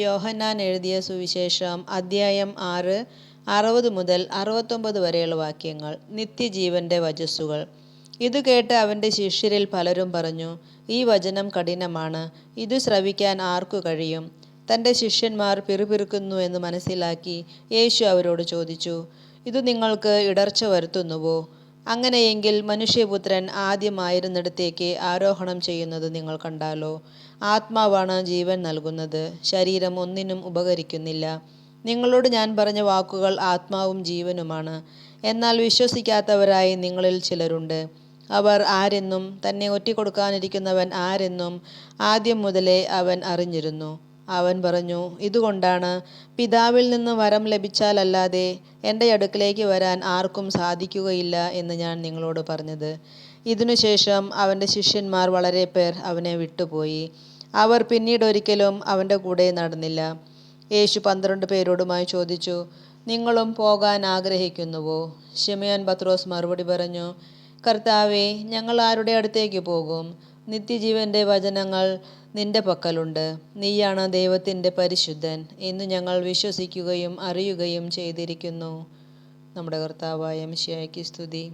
യോഹന്നാൻ എഴുതിയ സുവിശേഷം അദ്ധ്യായം 6, 60 മുതൽ 69 വരെയുള്ള വാക്യങ്ങൾ. നിത്യജീവന്റെ വചസ്സുകൾ. ഇത് കേട്ട് അവൻ്റെ ശിഷ്യരിൽ പലരും പറഞ്ഞു, ഈ വചനം കഠിനമാണ്, ഇത് ശ്രവിക്കാൻ ആർക്കു കഴിയും? തൻ്റെ ശിഷ്യന്മാർ പിറുപിറുക്കുന്നു എന്ന് മനസ്സിലാക്കി യേശു അവരോട് ചോദിച്ചു, ഇത് നിങ്ങൾക്ക് ഇടർച്ച വരുത്തുന്നുവോ? അങ്ങനെയെങ്കിൽ മനുഷ്യപുത്രൻ ആദ്യമായിരുന്നിടത്തേക്ക് ആരോഹണം ചെയ്യുന്നത് നിങ്ങൾ കണ്ടാലോ? ആത്മാവാണ് ജീവൻ നൽകുന്നത്, ശരീരം ഒന്നിനും ഉപകരിക്കുന്നില്ല. നിങ്ങളോട് ഞാൻ പറഞ്ഞ വാക്കുകൾ ആത്മാവും ജീവനുമാണ്. എന്നാൽ വിശ്വസിക്കാത്തവരായി നിങ്ങളിൽ ചിലരുണ്ട്. അവർ ആരെന്നും തന്നെ ഒറ്റിക്കൊടുക്കാനിരിക്കുന്നവൻ ആരെന്നും ആദ്യം മുതലേ അവൻ അറിഞ്ഞിരുന്നു. അവൻ പറഞ്ഞു, ഇതുകൊണ്ടാണ് പിതാവിൽ നിന്ന് വരം ലഭിച്ചാലല്ലാതെ എൻ്റെ അടുക്കലേക്ക് വരാൻ ആർക്കും സാധിക്കുകയില്ല എന്ന് ഞാൻ നിങ്ങളോട് പറഞ്ഞത്. ഇതിനുശേഷം അവൻ്റെ ശിഷ്യന്മാർ വളരെ പേർ അവനെ വിട്ടുപോയി. അവർ പിന്നീടൊരിക്കലും അവൻ്റെ കൂടെ നടന്നില്ല. യേശു 12 പേരോടുമായി ചോദിച്ചു, നിങ്ങളും പോകാൻ ആഗ്രഹിക്കുന്നുവോ? ശിമയോൻ പത്രോസ് മറുപടി പറഞ്ഞു, കർത്താവേ, ഞങ്ങൾ ആരുടെ അടുത്തേക്ക് പോകും? നിത്യജീവന്റെ വചനങ്ങൾ നിന്റെ പക്കലുണ്ട്. നീയാണ് ദൈവത്തിൻ്റെ പരിശുദ്ധൻ എന്ന് ഞങ്ങൾ വിശ്വസിക്കുകയും അറിയുകയും ചെയ്തിരിക്കുന്നു. നമ്മുടെ കർത്താവായ മിശിഹായ്ക്ക് സ്തുതി.